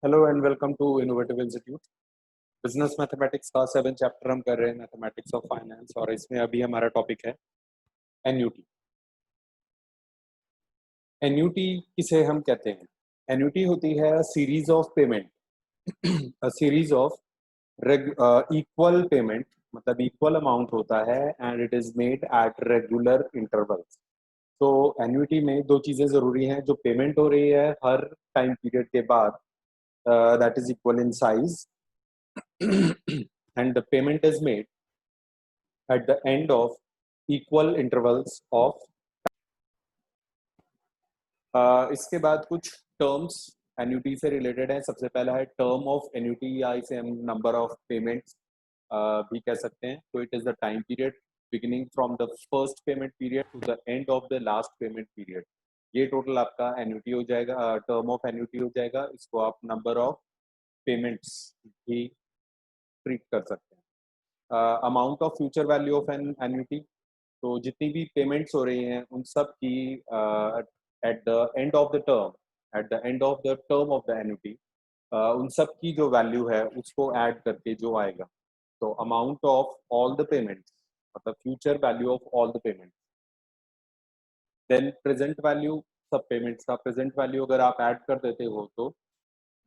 Hello and welcome to innovative institute. Business mathematics का 7 chapter हम कर रहे हैं, मैथमेटिक्स ऑफ फाइनेंस, और इसमें अभी हमारा टॉपिक है एन्यूटी। एन्यूटी किसे हम कहते हैं? एन्यूटी होती है series of payment, a series of equal payment, मतलब इक्वल अमाउंट होता है and it is made at regular intervals. तो एन्यूटी में दो चीजें जरूरी हैं: जो पेमेंट हो रही है हर टाइम पीरियड के बाद, that is equal in size, and the payment is made at the end of equal intervals of इसके बाद कुछ टर्म्स एन्यूटी से रिलेटेड है। सबसे पहला है टर्म ऑफ एन्यूटी, या इसे हम नंबर ऑफ पेमेंट्स भी कह सकते हैं। तो it is the time period beginning from the first payment period to the end of the last payment period. ये टोटल आपका एन्यूटी हो जाएगा, टर्म ऑफ एन्यूटी हो जाएगा। इसको आप नंबर ऑफ पेमेंट्स भी ट्रीट कर सकते हैं। Amount of future value of an annuity, तो जितनी भी पेमेंट्स हो रही हैं उन सब की eight the end of the term, eight the end of the term of the annuity, उन सब की जो वैल्यू है उसको ऐड करके जो आएगा, तो amount of all the payments, मतलब future value of all the payments. Then present value, सब पेमेंट्स का प्रेजेंट वैल्यू अगर आप ऐड कर देते हो तो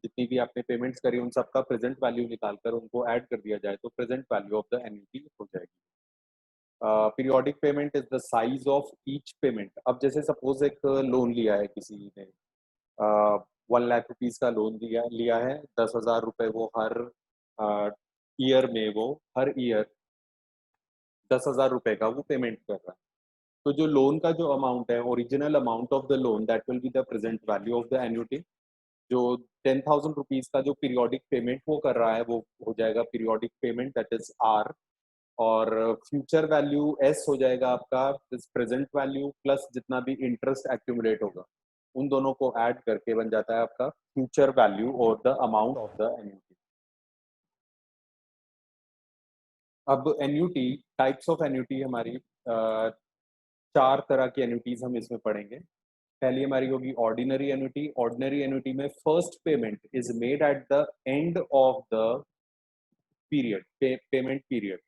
जितनी भी आपने पेमेंट्स करी उन सबका प्रेजेंट वैल्यू निकालकर उनको ऐड कर दिया जाए तो present value of the annuity हो जाएगी। Periodic payment is the size of each payment. अब जैसे सपोज एक लोन लिया है किसी ने, 1 लाख रुपीज का लोन लिया लिया है, 10,000 रुपए वो हर ईयर में, वो हर ईयर 10,000 रुपए का वो पेमेंट कर रहा है। तो जो लोन का जो अमाउंट है, original amount of the loan, that will be the present value of the annuity. जो 10,000 रुपीज का जो पीरियोडिक पेमेंट वो कर रहा है वो हो जाएगा periodic payment, that is R. और फ्यूचर वैल्यू एस हो जाएगा आपका प्रेजेंट वैल्यू प्लस जितना भी इंटरेस्ट एक्यूमुलेट होगा, उन दोनों को ऐड करके बन जाता है आपका फ्यूचर वैल्यू और the amount of the annuity. अब एन्युटी, टाइप्स ऑफ एन्युटी हमारी 4 तरह की एन्युटीज हम इसमें पढ़ेंगे। पहली हमारी होगी ऑर्डिनरी एन्युटी। ऑर्डिनरी एन्युटी में first payment is made at the end of the period, payment period.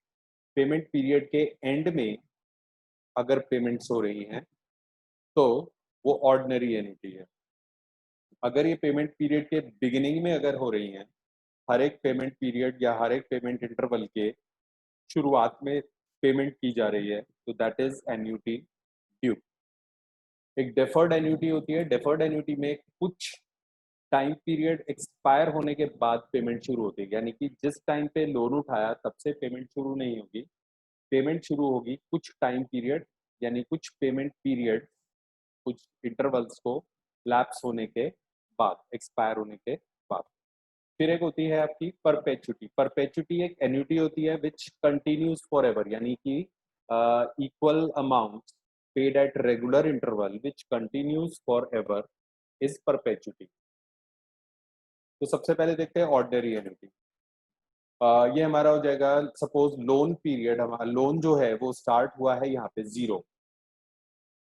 Payment period के एंड में अगर पेमेंट्स हो रही हैं तो वो ऑर्डिनरी एन्युटी है। अगर ये पेमेंट पीरियड के बिगिनिंग में अगर हो रही हैं, हर एक पेमेंट पीरियड या हर एक पेमेंट इंटरवल के शुरुआत में पेमेंट की जा रही है, तो दैट इज एन्युटी ड्यू। एक डेफर्ड एन्युटी होती है। डेफर्ड एन्युटी में कुछ टाइम पीरियड एक्सपायर होने के बाद पेमेंट शुरू होती है, यानी कि जिस टाइम पे लोन उठाया तब से पेमेंट शुरू नहीं होगी। पेमेंट शुरू होगी कुछ टाइम पीरियड, यानी कुछ पेमेंट पीरियड, कुछ इंटरवल्स को लैप्स होने के बाद, एक्सपायर होने के बाद। फिर एक होती है आपकी परपेचुटी। परपेचुटी एक एन्युटी होती है विच कंटिन्यूज फॉर एवर, यानी कि equal amount paid at regular interval which continues for ever is perpetuity. तो सबसे पहले देखते हैं ऑर्डिनरी एन्युटी। ये हमारा हो जाएगा, सपोज लोन पीरियड, हमारा लोन जो है वो स्टार्ट हुआ है यहाँ पे 0।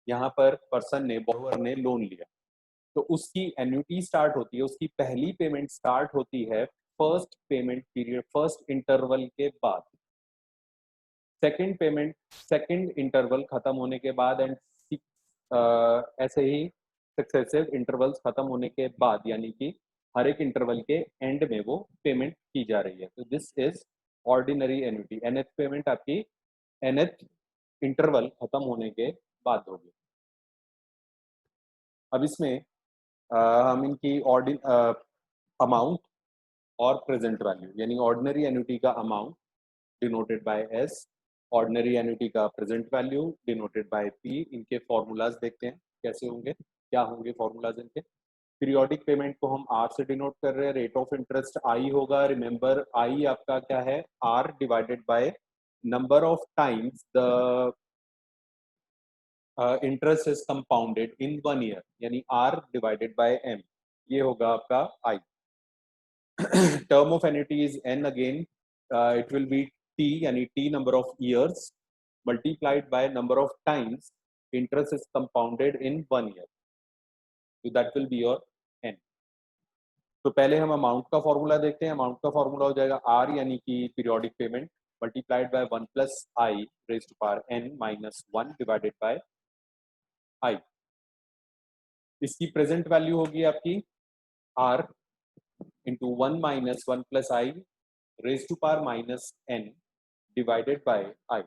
यहाँ पर पर्सन ने, बोरोवर ने लोन लिया, तो उसकी एन्युटी स्टार्ट होती है, उसकी पहली पेमेंट स्टार्ट होती है first payment period, first interval के बाद। सेकंड पेमेंट सेकंड इंटरवल खत्म होने के बाद, एंड ऐसे ही सक्सेसिव इंटरवल्स खत्म होने के बाद, यानी कि हर एक इंटरवल के एंड में वो पेमेंट की जा रही है। तो this is ordinary annuity. Nth payment आपकी एनएथ इंटरवल खत्म होने के बाद होगी। अब इसमें हम इनकी अमाउंट और प्रेजेंट वैल्यू, यानी ऑर्डिनरी एन्युटी का amount denoted by S, ordinary annuity का present value denoted by P, इनके फॉर्मूलाज देखते हैं कैसे होंगे, क्या होंगे फॉर्मूलाज इनके। पीरियोडिक पेमेंट को हम आर से डिनोट कर रहे हैं, रेट ऑफ इंटरेस्ट आई होगा। रिमेंबर आई आपका क्या है, R divided by number of times the interest is compounded in 1 year, यानी आर डिवाइडेड बाय एम, ये होगा आपका आई। term of annuity is n again, it will be t, yani t number of years multiplied by number of times interest is compounded in 1 year, so that will be your n. तो पहले हम amount का formula देखते हैं। Amount का formula हो जाएगा R यानी कि periodic payment multiplied by 1 plus i raised to power n minus 1 divided by i. इसकी प्रेजेंट वैल्यू होगी आपकी R into 1 minus 1 plus i raised to power minus n divided by i.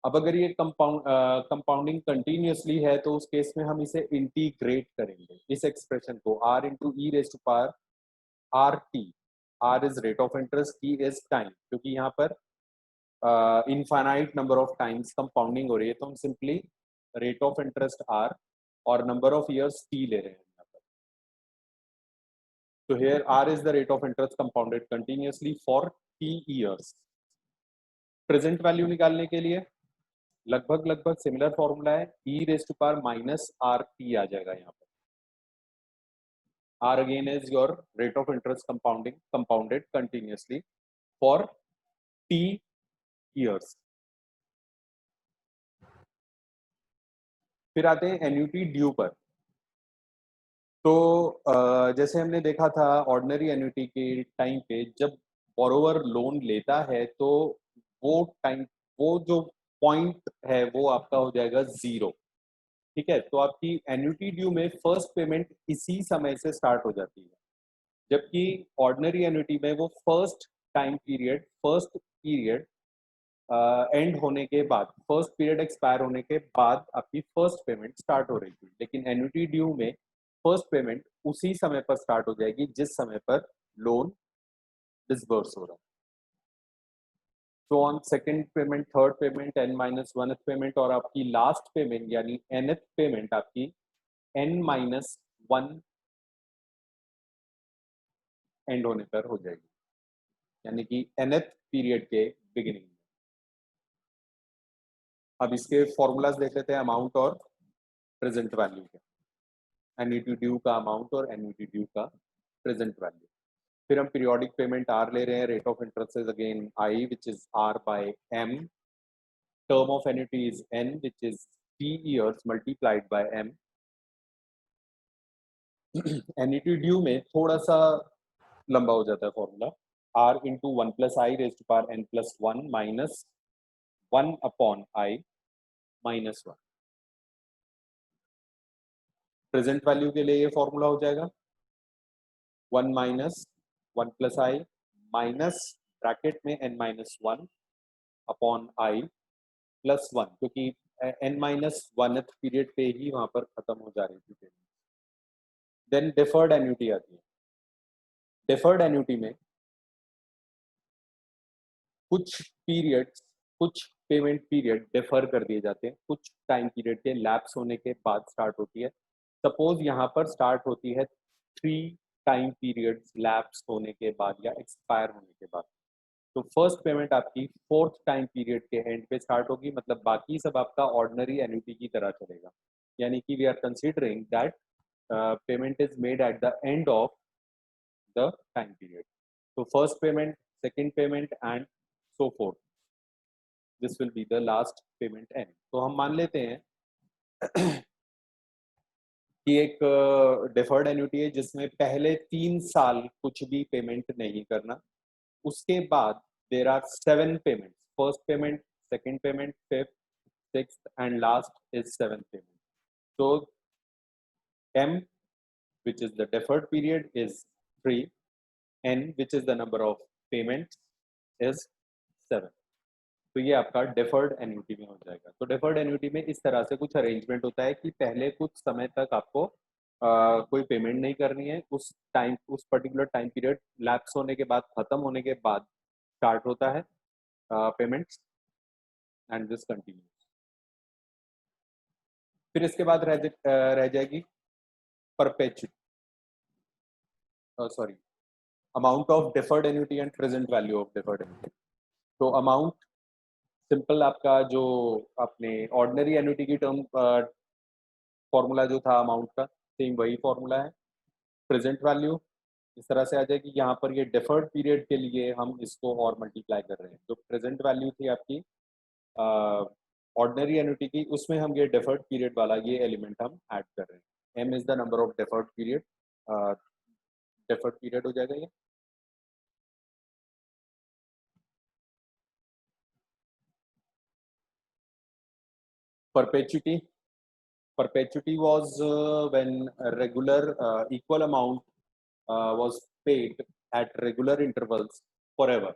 अब अगर ये कंपाउंडिंग कंटिन्यूअसली है तो उस case में हम इसे इंटीग्रेट करेंगे इस एक्सप्रेशन को r into E raise to power R T. R is rate of interest, T is time, क्योंकि यहाँ पर infinite number of times compounding हो रही है तो हम simply rate of interest R और नंबर ऑफ ईयर्स टी ले रहे हैं यहाँ पर। तो here R is the rate of interest compounded continuously for T years. Present value निकालने के लिए लगभग सिमिलर फॉर्मूला है, ई raise to power minus r t आ जाएगा यहाँ पर। R again is your rate of interest compounded continuously for T years. फिर आते हैं एन्युटी ड्यू पर। तो जैसे हमने देखा था ऑर्डिनरी एन्युटी के टाइम पे जब बोरोवर लोन लेता है तो वो टाइम वो जो पॉइंट है वो आपका हो जाएगा 0। ठीक है, तो आपकी एन्युटी ड्यू में फर्स्ट पेमेंट इसी समय से स्टार्ट हो जाती है, जबकि ऑर्डिनरी एन्युटी में वो फर्स्ट पीरियड एंड होने के बाद, फर्स्ट पीरियड एक्सपायर होने के बाद आपकी फर्स्ट पेमेंट स्टार्ट हो रही थी। लेकिन एन्युटी ड्यू में फर्स्ट पेमेंट उसी समय पर स्टार्ट हो जाएगी जिस समय पर लोन डिसबर्स हो रहा है। तो on second payment, third payment, n minus one payment और आपकी लास्ट पेमेंट यानी nth पेमेंट आपकी n माइनस वन एंड होने पर हो जाएगी, यानी कि nth पीरियड के बिगिनिंग में। अब इसके फॉर्मूलाज देख लेते हैं अमाउंट और प्रेजेंट वैल्यू के। एन्युटी ड्यू का अमाउंट और एन्युटी ड्यू का प्रेजेंट वैल्यू। फिर हम पीरियोडिक पेमेंट आर ले रहे हैं, rate of interest is again I which is R by M, term of annuity is N which is T years multiplied by M. Annuity due में थोड़ा सा लंबा हो जाता है formula, R into one plus I raise to power N plus one minus one upon I minus one. Present value के लिए ये फॉर्मूला हो जाएगा 1 माइनस 1 प्लस आई माइनस ब्रैकेट में n minus one upon I plus one, क्योंकि n minus one period पे ही वहां पर खत्म हो जा रही थी पेमेंट। देन डिफर्ड एन्युटी आती है। डिफर्ड एन्युटी में कुछ पेमेंट पीरियड डिफर कर दिए जाते हैं, कुछ टाइम पीरियड के लैप्स होने के बाद स्टार्ट होती है। सपोज यहाँ पर स्टार्ट होती है 3 टाइम पीरियड्स लैप्स होने के बाद या एक्सपायर होने के बाद, तो फर्स्ट पेमेंट आपकी फोर्थ टाइम पीरियड के एंड पे स्टार्ट होगी, मतलब बाकी सब आपका ऑर्डिनरी एन्युटी की तरह चलेगा। यानी कि we are considering that payment is made at the end of the time period. तो first payment, second payment and so forth, this will be the last payment end. तो हम मान लेते हैं कि एक डिफर्ड एन्युटी है जिसमें पहले 3 साल कुछ भी पेमेंट नहीं करना, उसके बाद there are 7 payment, first payment, second payment, fifth, sixth and last is 7th payment. तो m which is the deferred period is 3, n which is the number of payments is 7। तो ये आपका डिफर्ड एन्युटी में हो जाएगा। तो deferred annuity में इस तरह से कुछ अरेंजमेंट होता है कि पहले कुछ समय तक आपको कोई पेमेंट नहीं करनी है, उस पर्टिकुलर टाइम पीरियड लैप्स होने के बाद, खत्म होने के बाद स्टार्ट होता है पेमेंट्स एंड दिस कंटिन्यूज। फिर इसके बाद रह जाएगी perpetual, sorry, amount of deferred annuity and present value of deferred annuity. तो अमाउंट सिंपल आपका जो अपने ऑर्डिनरी एन्युटी की टर्म फॉर्मूला जो था अमाउंट का, सेम वही फॉर्मूला है। प्रेजेंट वैल्यू इस तरह से आ जाएगी, यहाँ पर ये डिफर्ड पीरियड के लिए हम इसको और मल्टीप्लाई कर रहे हैं। जो प्रेजेंट वैल्यू थी आपकी ऑर्डिनरी एन्युटी की, उसमें हम ये डिफर्ड पीरियड वाला ये एलिमेंट हम ऐड कर रहे हैं। m is the number of deferred period deferred period हो जाएगा ये। Perpetuity, perpetuity was when a regular equal amount was paid at regular intervals forever।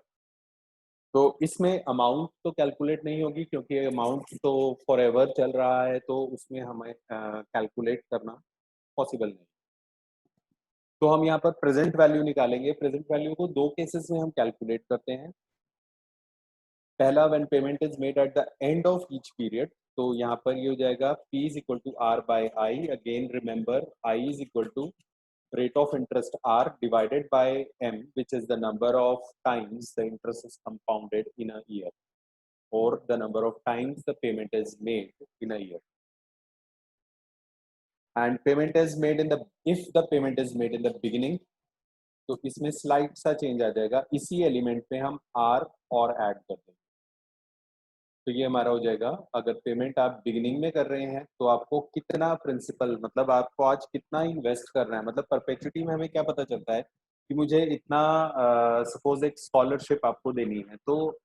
तो इसमें अमाउंट तो कैलकुलेट नहीं होगी क्योंकि अमाउंट तो फॉरएवर चल रहा है, तो उसमें हमें कैलकुलेट करना पॉसिबल नहीं। तो हम यहाँ पर प्रेजेंट वैल्यू निकालेंगे। प्रेजेंट वैल्यू को दो केसेस में हम कैलकुलेट करते हैं। पहला, when payment is made at the end of each period, तो यहाँ पर ये हो जाएगा P is equal to R by I. Again remember I is equal to rate of interest R divided by M, which is the number of times the interest is compounded in a year, or the number of times the payment is made in a year. And payment is made in the, if the payment is made in the beginning, तो इसमें slide सा change आ जाएगा, इसी element पे हम R और add कर देंगे। तो ये हमारा हो जाएगा, अगर पेमेंट आप बिगिनिंग में कर रहे हैं तो आपको कितना प्रिंसिपल, मतलब आपको आज कितना इन्वेस्ट करना है। मतलब परपेचुटी में हमें क्या पता चलता है कि मुझे इतना, सपोज एक स्कॉलरशिप आपको देनी है, तो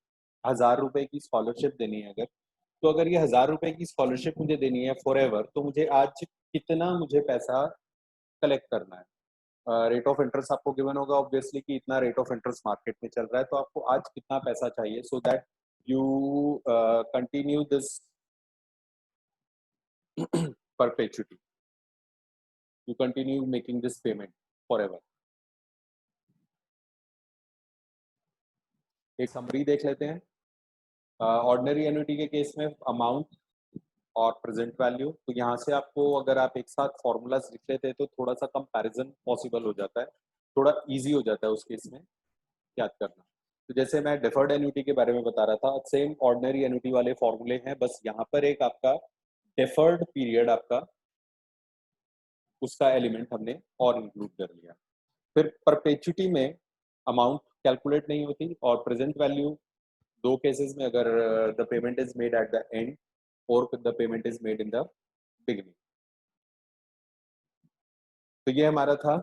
1000 रुपए की स्कॉलरशिप देनी है अगर, तो अगर ये 1000 रुपए की स्कॉलरशिप मुझे देनी है फॉर एवर, तो मुझे आज कितना मुझे पैसा कलेक्ट करना है। रेट ऑफ इंटरेस्ट आपको गिवन होगा ऑब्वियसली कि इतना रेट ऑफ इंटरेस्ट मार्केट में चल रहा है, तो आपको आज कितना पैसा चाहिए, so that you continue this perpetuity, you continue making this payment forever। एक समरी देख लेते हैं। ऑर्डिनरी एन्युटी के केस में अमाउंट और प्रेजेंट वैल्यू, तो यहाँ से आपको अगर आप एक साथ फॉर्मूलाज लिख लेते हैं तो थोड़ा सा कंपैरिजन पॉसिबल हो जाता है, थोड़ा इजी हो जाता है उस केस में याद करना। तो जैसे मैं डिफर्ड एन्युटी के बारे में बता रहा था, सेम ऑर्डिनरी एन्युटी वाले फॉर्मूले हैं, बस यहाँ पर एक आपका डिफर्ड पीरियड आपका, उसका एलिमेंट हमने और इंक्लूड कर लिया। फिर परपेचुटी में अमाउंट कैलकुलेट नहीं होती, और प्रेजेंट वैल्यू दो केसेस में, अगर the payment is made at the end और the payment is made in the beginning. तो ये हमारा था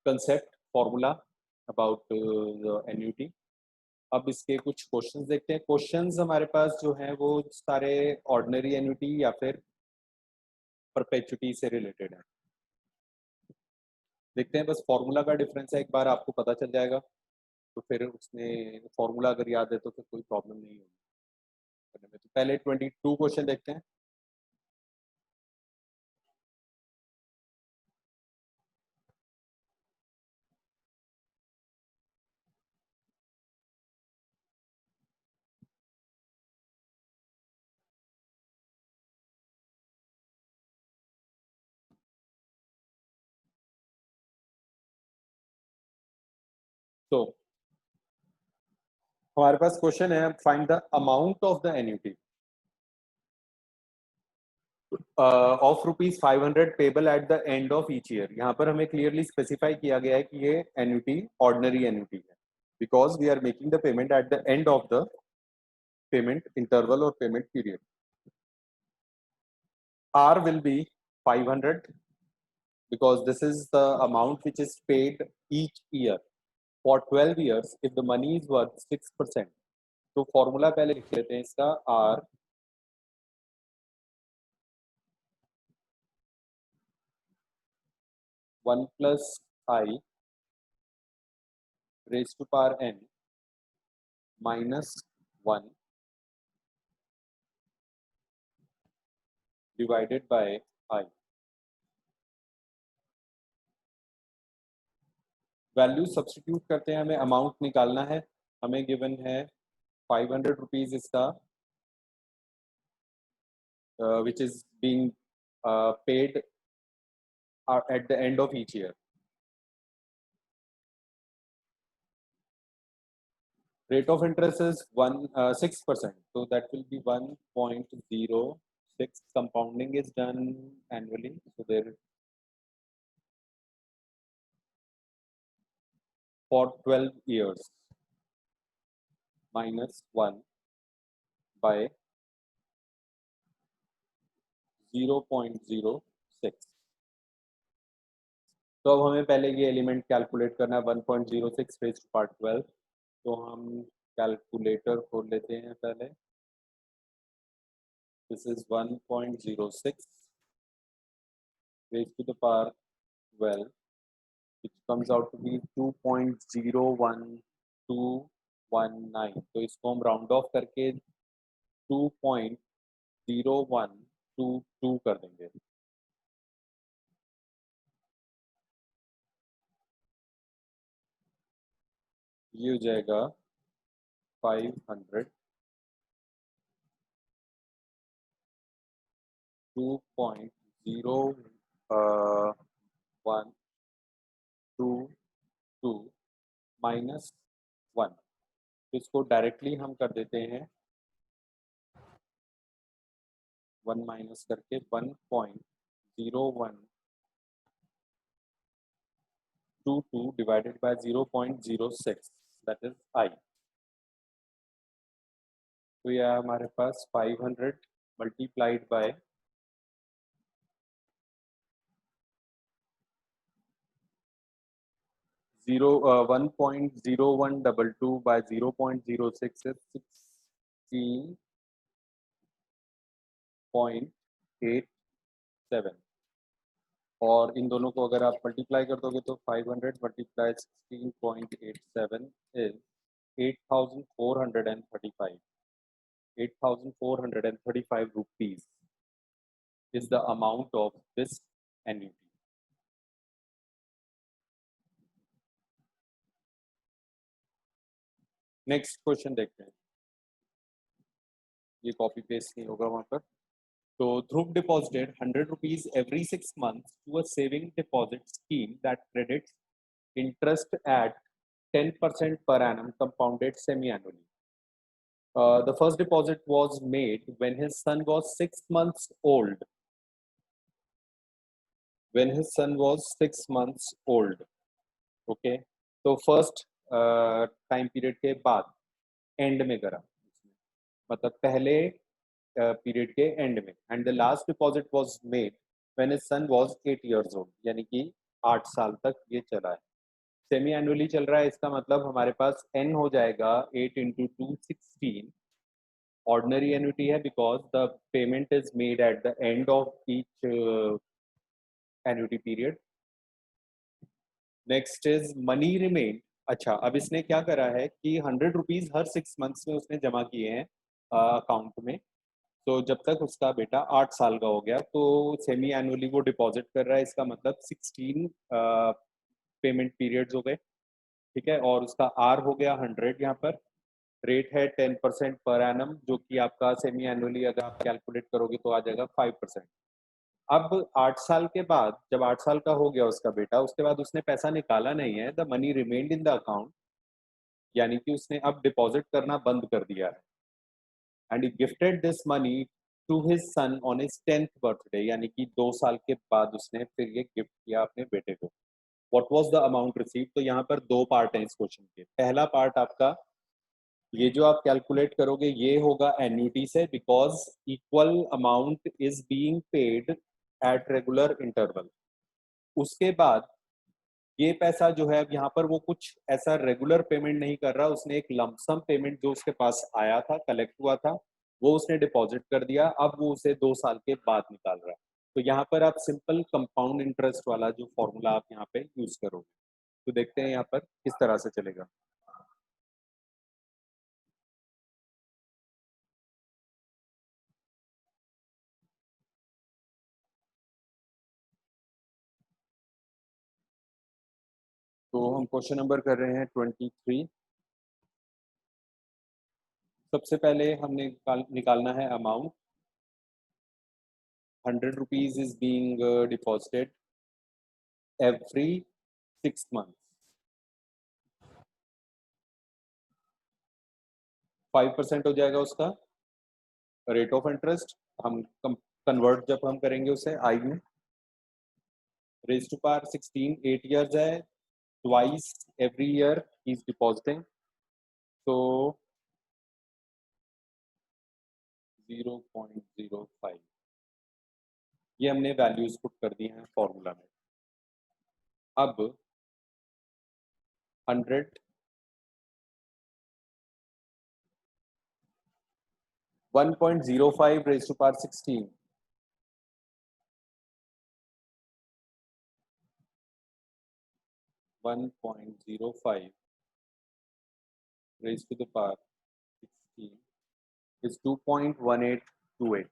कंसेप्ट फॉर्मूला अबाउट एन्युटी। अब इसके कुछ क्वेश्चंस देखते हैं। क्वेश्चंस हमारे पास जो हैं वो सारे ऑर्डिनरी एन्युटी या फिर परपेचुटी से रिलेटेड है। देखते हैं, बस फॉर्मूला का डिफरेंस है, एक बार आपको पता चल जाएगा, तो फिर उसमें फॉर्मूला अगर याद है तो फिर कोई प्रॉब्लम नहीं होगी करने में। तो पहले 22 क्वेश्चन देखते हैं। तो हमारे पास क्वेश्चन है, find the amount of the annuity of ₹500 payable eight the end of each year. यहाँ पर हमें क्लियरली स्पेसिफाई किया गया है कि ये एन्युटी ऑर्डिनरी एन्युटी है, because we are making the payment at the end of the payment interval और payment period. R will be 500 because this is the amount which is paid each year for 12 years if the money is worth 6%। तो formula पहले लिख लेते हैं इसका, R 1 plus I raised to power n minus 1 divided by I। Value substitute करते हैं, हमें amount निकालना है। हमें गिवन है 500 रुपीज इसका, which is being paid at the end of each year। Rate of interest is 6%, so that will be 1.06. Compounding is done annually, so there for 12 years minus 1 by 0.06। तो अब हमें पहले ये एलिमेंट कैलकुलेट करना है 1.06 raise to power 12। तो हम calculator खोल लेते हैं पहले। This is 1.06 raise to the power 12 which comes out to be 2.01219। तो इसको हम राउंड ऑफ करके 2.0122 कर देंगे। ये हो जाएगा 500 2.0122 माइनस 1। इसको डायरेक्टली हम कर देते हैं 1 माइनस करके 1.0122 divided by 0.06 that is I। तो यह हमारे पास 500 मल्टीप्लाइड बाय 1.0122 by 0.06 is 16.87। और इन दोनों को अगर आप मल्टीप्लाई कर दोगे तो 500 multiply 16.87 is 8435। 8435 rupees is the amount of this annuity। Next question देखते हैं। ये कॉपी पेस्ट नहीं होगा वहां पर। तो ध्रुव deposited 100 rupees every 6 months to a saving deposit scheme that credits interest at 10% per annum compounded semi-annually. The first deposit was made when his son was 6 months old. When his son was 6 months old. Okay. तो first time period के बाद and में करा, मतलब पहले period के and में। And the last deposit was made when his son was 8 years old, यानी कि 8 साल तक ये चला है। सेमी एनुअली चल रहा है, इसका मतलब हमारे पास एन हो जाएगा 8 इंटू 2 16। ऑर्डिनरी एन्युटी है because the payment is made at the end of each annuity period. Next is money remain. अच्छा, अब इसने क्या करा है कि 100 रुपीज हर 6 मंथ्स में उसने जमा किए हैं अकाउंट में। तो जब तक उसका बेटा 8 साल का हो गया तो सेमी एनुअली वो डिपॉजिट कर रहा है, इसका मतलब 16 पेमेंट पीरियड्स हो गए। ठीक है, और उसका आर हो गया 100। यहाँ पर रेट है 10% पर एनम, जो कि आपका सेमी एनुअली अगर आप कैलकुलेट करोगे तो आ जाएगा 5%। अब 8 साल के बाद, जब 8 साल का हो गया उसका बेटा, उसके बाद उसने पैसा निकाला नहीं है, the money remained in the account, यानी कि उसने अब डिपॉजिट करना बंद कर दिया है। And he gifted this money to his son on his 10th birthday, यानी कि 2 साल के बाद उसने फिर ये गिफ्ट किया अपने बेटे को। What was the amount receive? तो यहाँ पर दो पार्ट हैं इस क्वेश्चन के। पहला पार्ट आपका ये जो आप कैलकुलेट करोगे ये होगा एन्युटी से, because equal amount is being paid at regular interval. उसके बाद ये पैसा जो है अब यहाँ पर वो कुछ ऐसा रेगुलर पेमेंट नहीं कर रहा, उसने एक लमसम पेमेंट जो उसके पास आया था, कलेक्ट हुआ था, वो उसने डिपॉजिट कर दिया। अब वो उसे 2 साल के बाद निकाल रहा है। तो यहाँ पर आप सिंपल कंपाउंड इंटरेस्ट वाला जो फॉर्मूला आप यहाँ पे यूज करोगे। तो देखते हैं यहाँ पर किस तरह से चलेगा। तो हम क्वेश्चन नंबर कर रहे हैं 23। सबसे पहले हमने निकालना है amount. 100 rupees is being deposited every 6 month. 5% हो जाएगा उसका रेट ऑफ इंटरेस्ट। हम कन्वर्ट जब हम करेंगे उसे आई में, रेज टू पावर 16, 8 इयर्स है, twice every year is depositing. तो 0.05 ये हमने वैल्यूज पुट कर दी हैं फॉर्मूला में। अब 100 1.05 raised to power 16 1.05 raised to the power 16 is 2.1828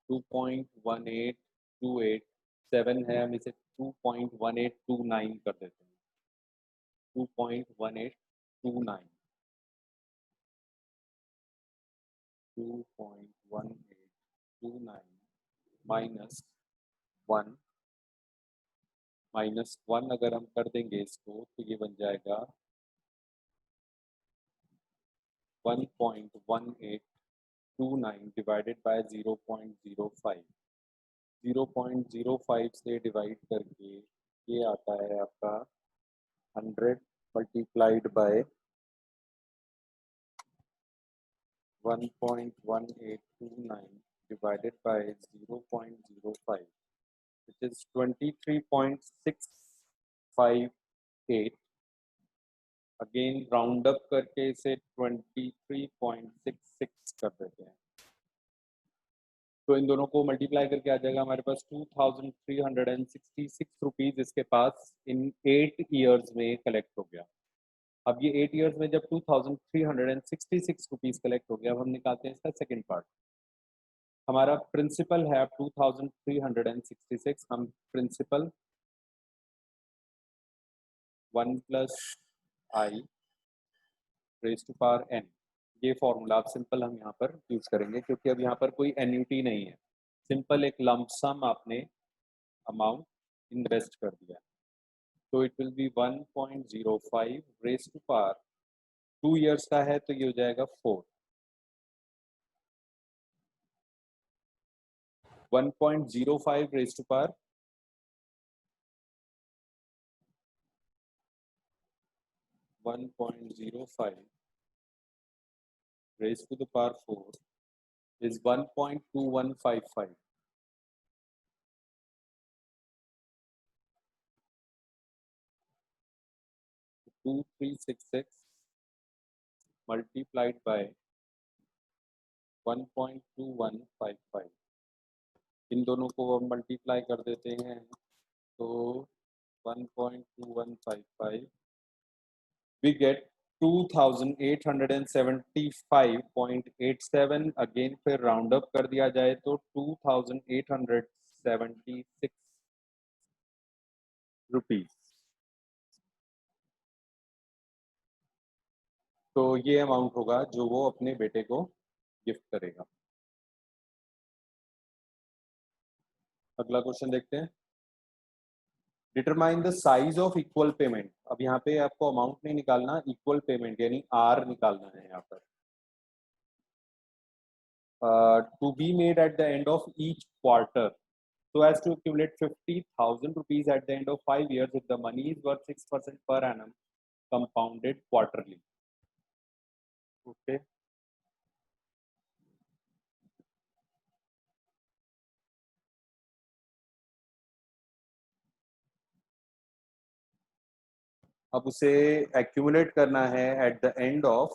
2.18287 है, हम इसे 2.1829 कर देते हैं 2.1829 2.1829 माइनस 1 अगर हम कर देंगे इसको तो ये बन जाएगा 1.1829 डिवाइडेड बाय 0.05 0.05 से डिवाइड करके ये आता है आपका 100 multiplied by 1.1829 divided by 0.05 which is 23.658 again round up करके इसे 23.66 कर देते हैं तो इन दोनों को मल्टीप्लाई करके आ जाएगा हमारे पास 2366 रुपीज इसके पास इन 8 ईयर्स में कलेक्ट हो गया। अब ये 8 ईयर्स में जब 2366 रुपीज कलेक्ट हो गया, अब हम निकालते हैं इसका सेकंड पार्ट। हमारा प्रिंसिपल है 2366, हम principal 1 plus I raise to power N, ये फॉर्मूला आप सिंपल हम यहाँ पर यूज करेंगे क्योंकि अब यहाँ पर कोई एन्युटी नहीं है, सिंपल एक लंप सम आपने अमाउंट इन्वेस्ट कर दिया। तो it will be 1.05 raise to power 2 years का है तो ये हो जाएगा 4 1.05 raise to power 1.05 raised to the power 4 is 1.2155. So 2366 multiplied by 1.2155. इन दोनों को हम मल्टीप्लाई कर देते हैं तो 1.2155 we get 2875.87। अगेन फिर राउंड अप कर दिया जाए तो 2876 रुपीज। तो ये अमाउंट होगा जो वो अपने बेटे को गिफ्ट करेगा। अगला क्वेश्चन देखते हैं। Determine the size of equal payment. अब यहाँ पे आपको अमाउंट नहीं निकालना, इक्वल पेमेंट यानी आर निकालना है यहाँ पर। To be made at the end of each quarter so as to accumulate 50,000 rupees at the end of 5 years if the money is worth 6% per annum compounded quarterly. Okay. अब उसे accumulate करना है at the end of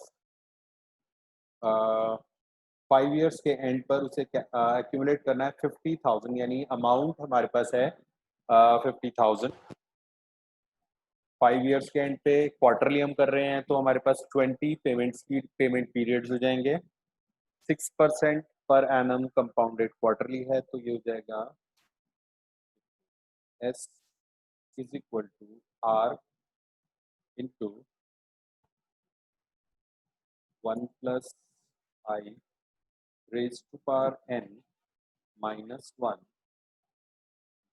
5 years के and पर उसे accumulate करना है 50,000 यानी अमाउंट हमारे पास है 50,000। 5 इयर्स के एंड पे क्वार्टरली हम कर रहे हैं तो हमारे पास 20 पेमेंट पीरियड्स हो जाएंगे। 6% पर एनम कंपाउंडेड क्वार्टरली है तो ये हो जाएगा S is equal to R into 1 plus I raise to power n minus 1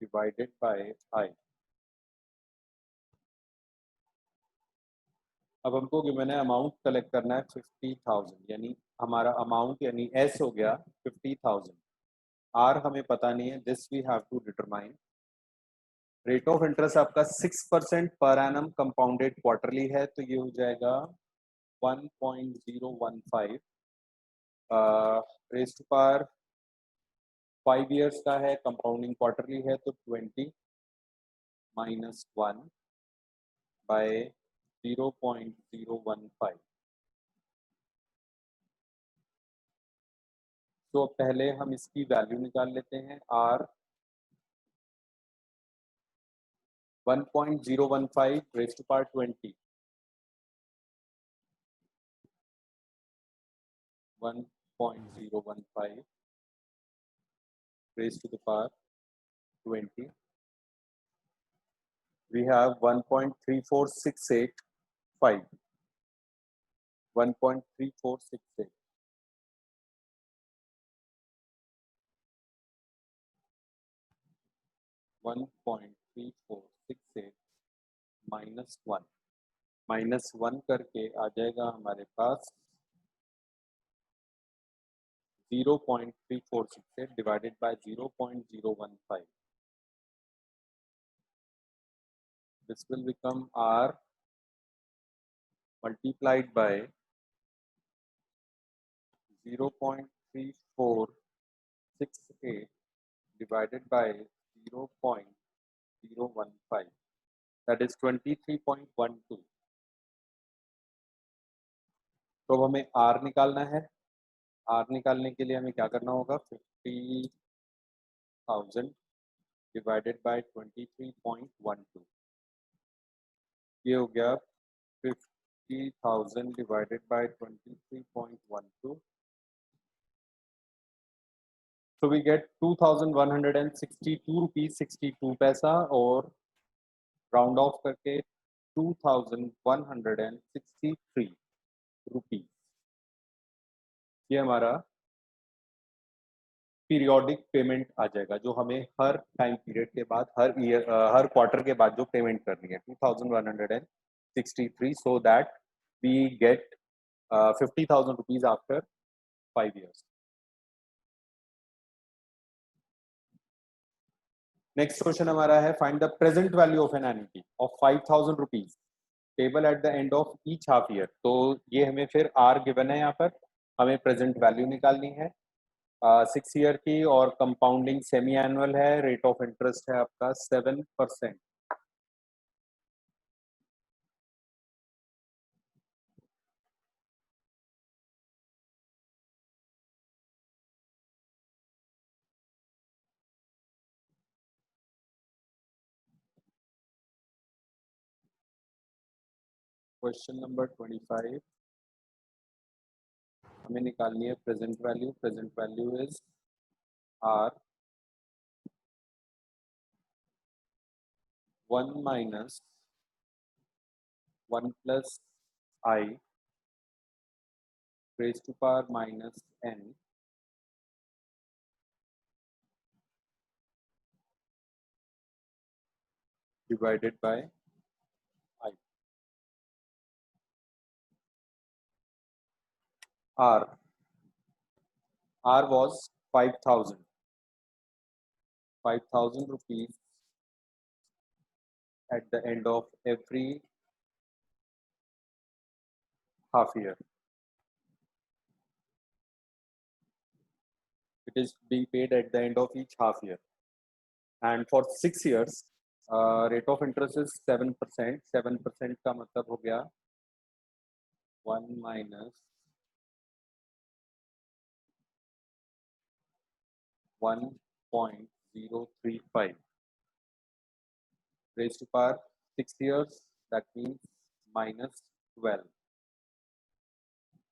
divided by i. अब हमको गिवन है अमाउंट कलेक्ट करना है 50,000 यानी हमारा अमाउंट यानी S हो गया 50,000। R हमें पता नहीं है, this we have to determine. Rate of interest आपका 6% पर एनम कंपाउंडेड क्वार्टरली है तो ये हो जाएगा 1.015 रेज टू पावर 5 ईयर्स का है, कंपाउंडिंग क्वार्टरली है, तो 20 माइनस 1 बाय 0.015। तो पहले हम इसकी वैल्यू निकाल लेते हैं। R 1.015 raise to power 20, 1.015 raised to the power 20. We have 1.34685. 1.3468. 1.3468 minus 1, minus 1 करके आ जाएगा हमारे पास 0.3468 divided by 0.015. This will become R multiplied by 0.3468 divided by 0.015. That is 23.12. तो अब हमें R निकालना है। R निकालने के लिए हमें क्या करना होगा? 50,000 डिवाइडेड बाय 23.12। ये हो गया 50,000 divided by 23.12। So we get 2,162 rupees 62 पैसा, और राउंड ऑफ करके 2,163 रुपीज। ये हमारा पीरियोडिक पेमेंट आ जाएगा, जो हमें हर टाइम पीरियड के बाद, हर ईयर, हर क्वार्टर के बाद जो पेमेंट करनी है, 2,163, so that we get 50,000 rupees after 5 years. Next question हमारा है, find the present value of an annuity of 5,000 rupees payable at the end of each half year. तो ये हमें फिर आर गिवन है, यहाँ पर हमें प्रेजेंट वैल्यू निकालनी है 6 ईयर की, और कंपाउंडिंग सेमी एनुअल है, रेट ऑफ इंटरेस्ट है आपका 7%। क्वेश्चन नंबर 25, हमें निकालनी है present value. Present value is R 1 minus 1 plus I raise to power minus N divided by I. R was 5,000 rupees at the end of every half year. It is being paid at the end of each half year, and for 6 years rate of interest is 7%। 7% का मतलब हो गया 1 minus 1.035 raised to power 6 years, that means minus 12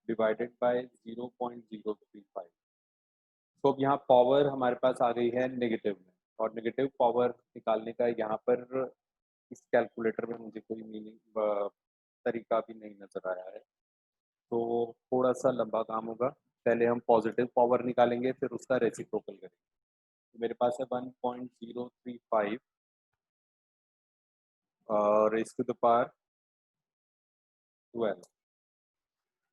divided by 0.035। तो अब यहाँ power हमारे पास आ गई है नेगेटिव में, और नेगेटिव पावर निकालने का यहाँ पर इस कैलकुलेटर में मुझे कोई मीनिंग तरीका भी नहीं नजर आया है, तो थोड़ा सा लंबा काम होगा। पहले हम पॉजिटिव पावर निकालेंगे, फिर उसका रेसिप्रोकल करेंगे। तो मेरे पास है 1.035 raised to the power 12।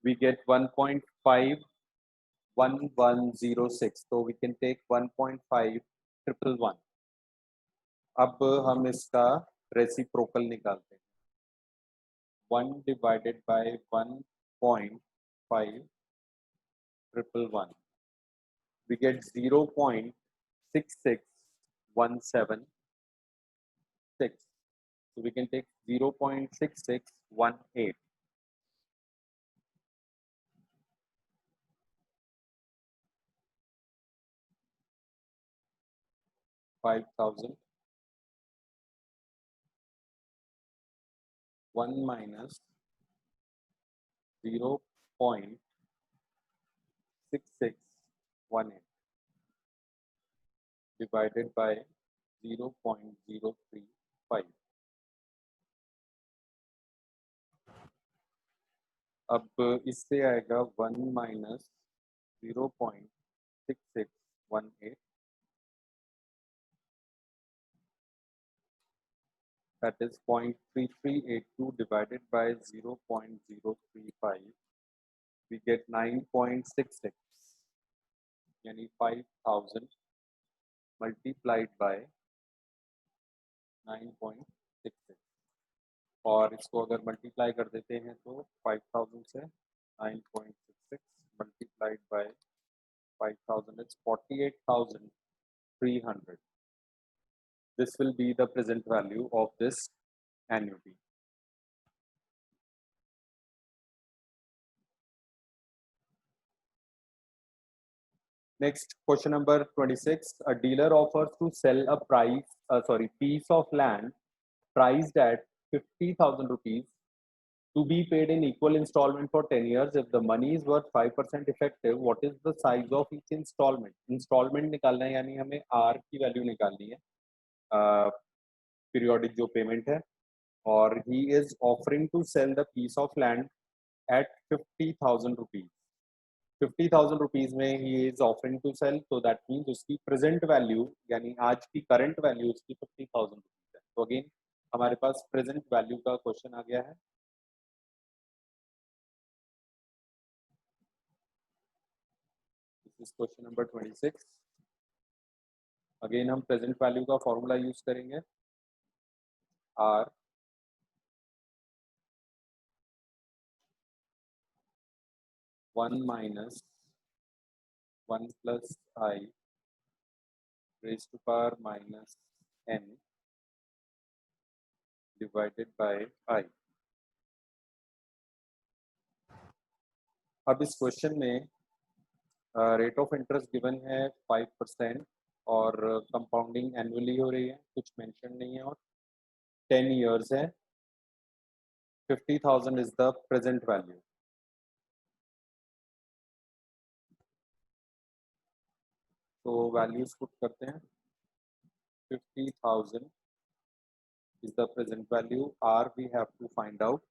We get 1.51106, so we can take 1.5111। अब हम इसका रेसिप्रोकल निकालते हैं। 1 divided by 1.5111, we get 0.035। 0.66176. So we can take 0.6618. 5,000. 1 minus 0.6618 divided by 0.035. अब इससे आएगा 1 minus 0.6618, that is 0.3382 divided by 0.035. We get 9.66, यानी 5,000 multiplied by 9.66, और इसको अगर मल्टीप्लाई कर देते हैं तो 5,000 से 9.66 multiplied by 5,000 is 48,300. This will be the present value of this annuity. Next, question number 26. A dealer offers to sell a piece of land priced at 50,000 rupees to be paid in equal installment for 10 years. If the money is worth 5% effective, what is the size of each installment? Installment निकालना है, यानी हमें R की value निकालनी है, periodic जो payment है, और he is offering to sell the piece of land at 50,000 rupees. 50,000 rupees में ही इज ऑफरिंग टू सेल, तो दैट मीन्स उसकी प्रेजेंट वैल्यू यानी आज की करंट वैल्यू उसकी 50,000 रुपीज है. तो अगेन हमारे पास प्रेजेंट वैल्यू का क्वेश्चन आ गया है. This is question number 26. Again हम प्रेजेंट वैल्यू का फॉर्मूला यूज करेंगे. R 1 minus 1 plus I raised to power minus n divided by I. अब इस क्वेश्चन में रेट ऑफ इंटरेस्ट गिवन है 5% और कंपाउंडिंग एनुअली हो रही है, कुछ मेंशन नहीं है, और 10 years है. 50,000 इज द प्रेजेंट वैल्यू. तो वैल्यूज पुट करते हैं. 50,000 is the present value. R we have to find out.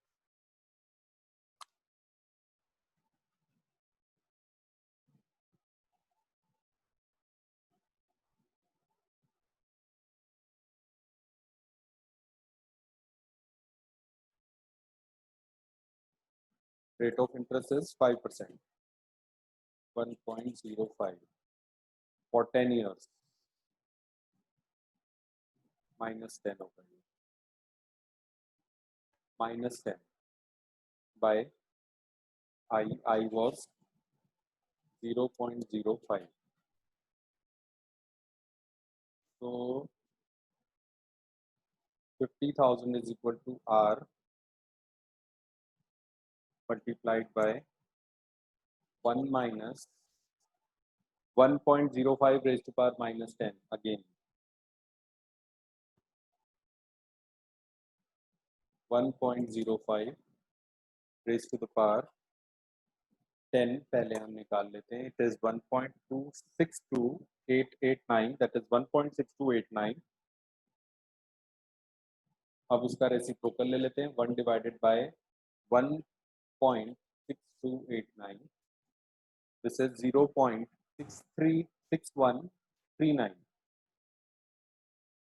Rate of interest is 5%. 1.05 for 10 years. Minus 10 over here. Minus 10 by I was 0.05. So 50,000 is equal to R multiplied by 1 minus 1.05 raised to power minus 10 again. 1.05 raised to the power 10 पहले हम निकाल लेते हैं. It is 1.262889, that is 1.6289. अब उसका reciprocal ले लेते हैं. 1 divided by 1.6289. This is 0.6139.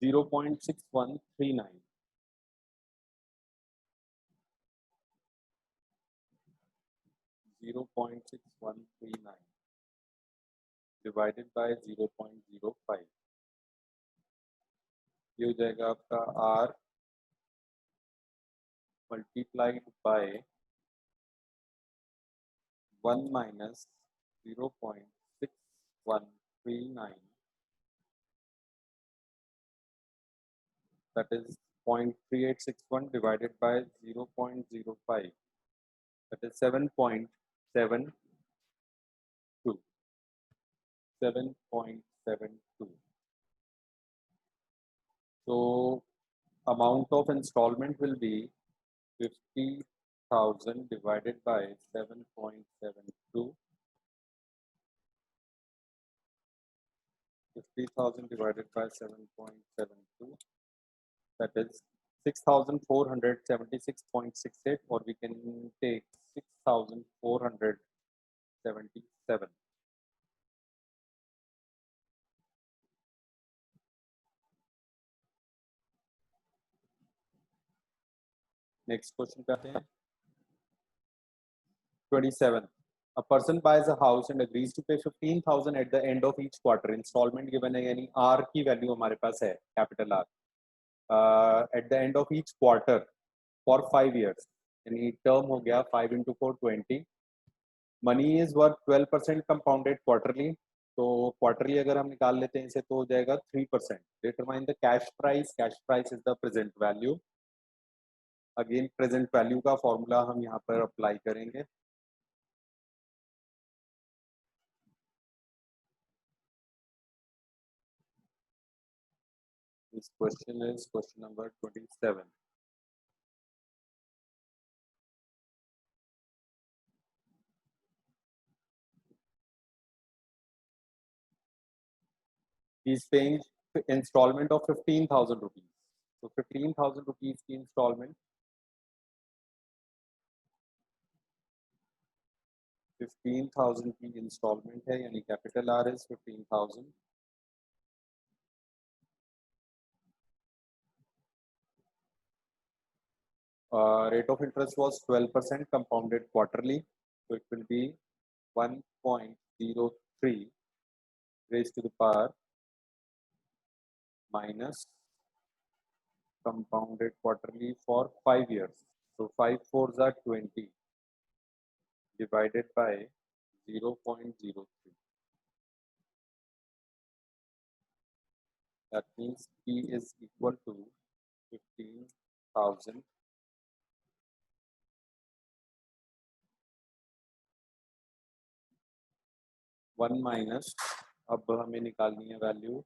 0.6139. divided by 0.05. ये हो जाएगा आपका R multiplied by 1 minus 0.6139 that is 0.3861 divided by 0.05, that is 7.72. 7.72. So amount of installment will be 50,000 divided by 7.72. 50,000 divided by 7.72. That is 6,476.68, or we can take 6,477. Next question पे आते हैं 27. A person buys a house and agrees to pay 15,000 at the end of each quarter. Installment given है, यानी R की value हमारे पास है, capital R. At the end of each quarter for 5 years, यानी term हो गया 5 into 4 20. Money is worth 12% compounded quarterly. तो quarterly अगर हम निकाल लेते हैं इसे तो हो जाएगा 3%. Determine the cash price. Cash price is the present value. Again present value का फॉर्मूला हम यहाँ पर अप्लाई करेंगे. This question is question number 27. He is paying installment of 15,000 rupees. So 15,000 rupees की installment, 15,000 की installment है, यानी capital R is 15,000. Rate of interest was 12% compounded quarterly, so it will be 1.03 raised to the power minus compounded quarterly for 5 years. So 5 fours are 20 divided by 0.03. That means P is equal to 15,000 1 minus, अब हमें निकालनी है value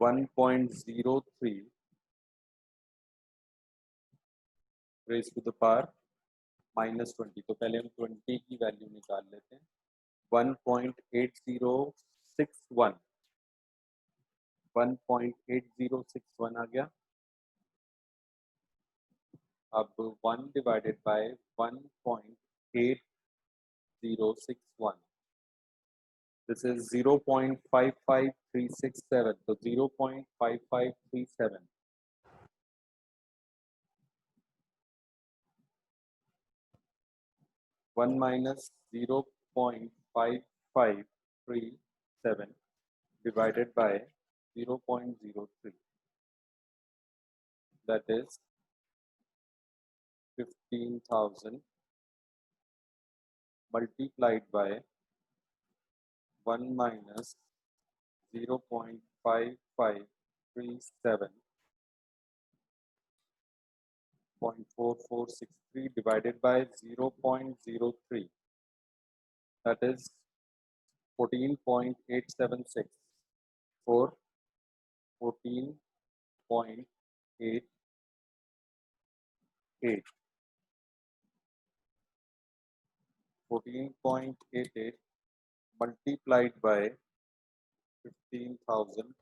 1.03 raise to the power minus 20. तो पहले हम 20 की value निकाल लेते हैं. 1.8061 1.8061 आ गया. अब 1 divided bye 1.8061, this is 0.55367. So 0.5537. 1 minus 0.5537 divided by 0.03. That is 15,000 multiplied by 1 minus 0.5537 0.4463 divided by 0.03. That is 14.876 for 14.88. 14.88 multiplied by 15,000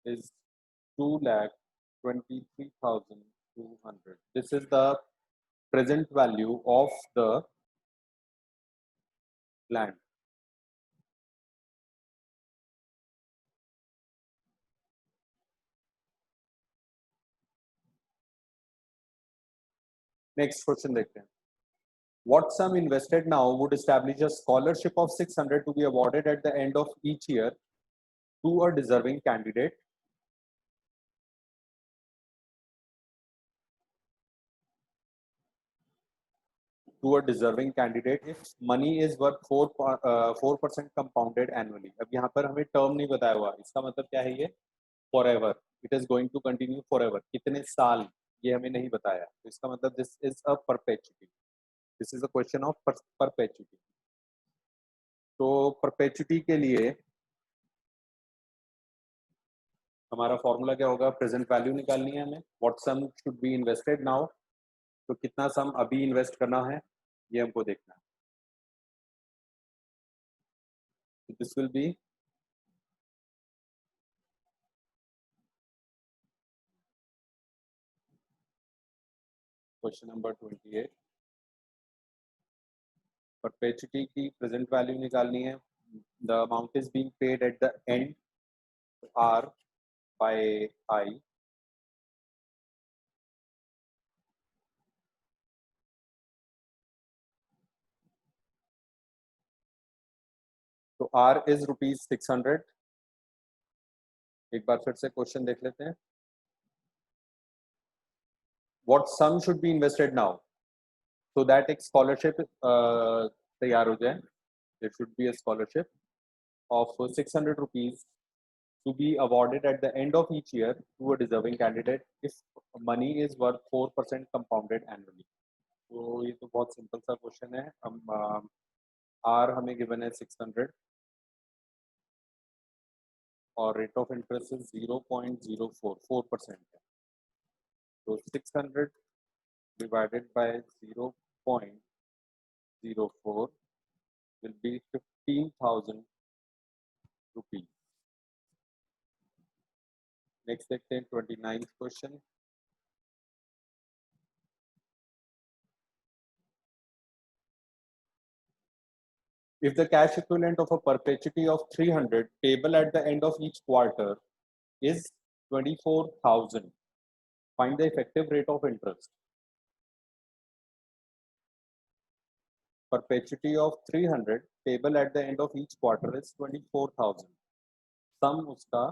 is 2,23,200. This is the present value of the land. Next question देखते हैं. What sum invested now would establish a scholarship of 600 to be awarded at the end of each year to a deserving candidate? To a deserving candidate if money is worth 4% compounded annually. अब यहाँ पर हमें term नहीं बताया हुआ, इसका मतलब क्या है ये? forever, it is going to continue forever, कितने साल ये हमें नहीं बताया, तो इसका मतलब this is a perpetuity, this is a question of perpetuity. तो perpetuity के लिए हमारा फॉर्मूला क्या होगा, प्रेजेंट वैल्यू निकालनी है हमें, what sum should be invested now, तो कितना सम अभी इन्वेस्ट करना है ये हमको देखना है. This will be question number 28. Perpetuity की प्रेजेंट वैल्यू निकालनी है, the amount is being paid at the end r by i, तो आर इज ₹600. एक बार फिर से क्वेश्चन देख लेते हैं. What sum should be invested now, so that एक स्कॉलरशिप तैयार हो जाए. There should be a scholarship of ₹600 to be awarded at the end of each year to a deserving candidate if money is worth 4% compounded annually. तो ये तो बहुत simple सा question है. हम आर हमें गिवन है 600 और रेट ऑफ इंटरेस्ट 0.044% है, तो 600 divided by 0.04 will be ₹15,000. Next देखते हैं 29th question. If the cash equivalent of a perpetuity of 300 payable at the end of each quarter is 24,000, find the effective rate of interest. Perpetuity of 300 payable at the end of each quarter is 24,000. Sum उसका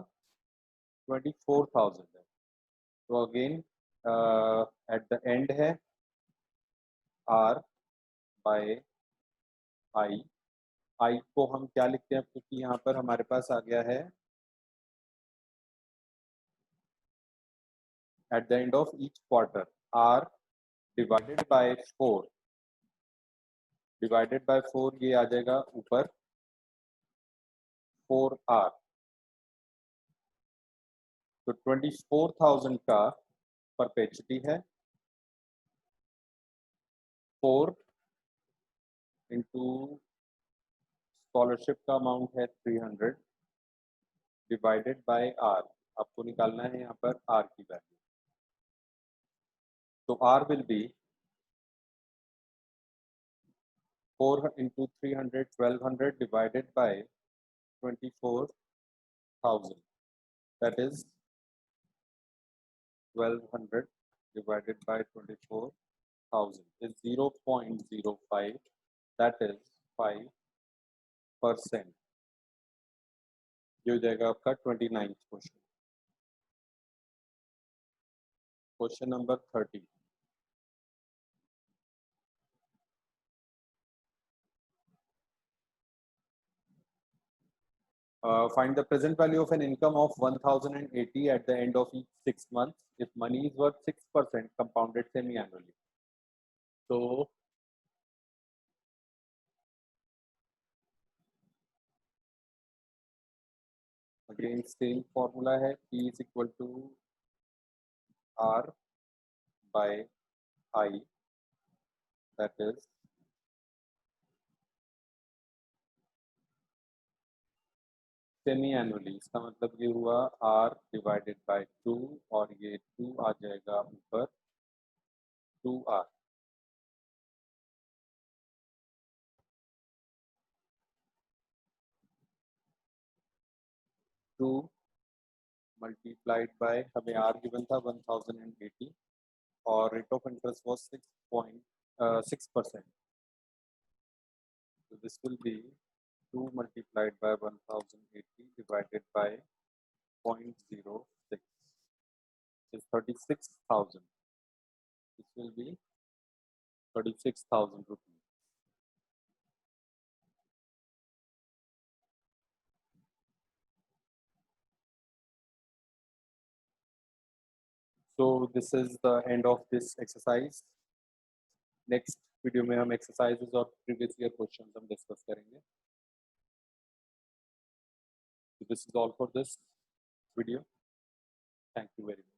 24,000 है. तो again at the end है R by I. I को हम क्या लिखते हैं, क्योंकि यहाँ पर हमारे पास आ गया है at the end of each quarter, R divided by 4, divided by 4 ये आ जाएगा ऊपर 4R. तो 24,000 का परपेचुटी है, 4 इंटू स्कॉलरशिप का अमाउंट है 300 डिवाइडेड बाय R. आपको निकालना है यहाँ पर R की वैल्यू. तो R will be 4 into 300 1200 divided by 24,000, that is 1200 divided by 24,000 is 0.05, that is 5%. ये हो जाएगा आपका 29th question. Question number 30. Find the present value of an income of 1,080 at the end of each 6 months if money is worth 6% compounded semi-annually. So again same formula है, P is equal to R by I, that is semi annually. इसका मतलब ये हुआ R divided by 2 और ये 2 आ जाएगा ऊपर 2R. Two multiplied by, हमें R गिवन था 1080 और rate of interest was 6%. So this will be 2 multiplied by 1080 divided by 0.06 is 36,000. This will be 36,000 rupees. So this is the end of this exercise. Next video में हम exercises और previous year questions हम discuss करेंगे. So this is all for this video. Thank you very much.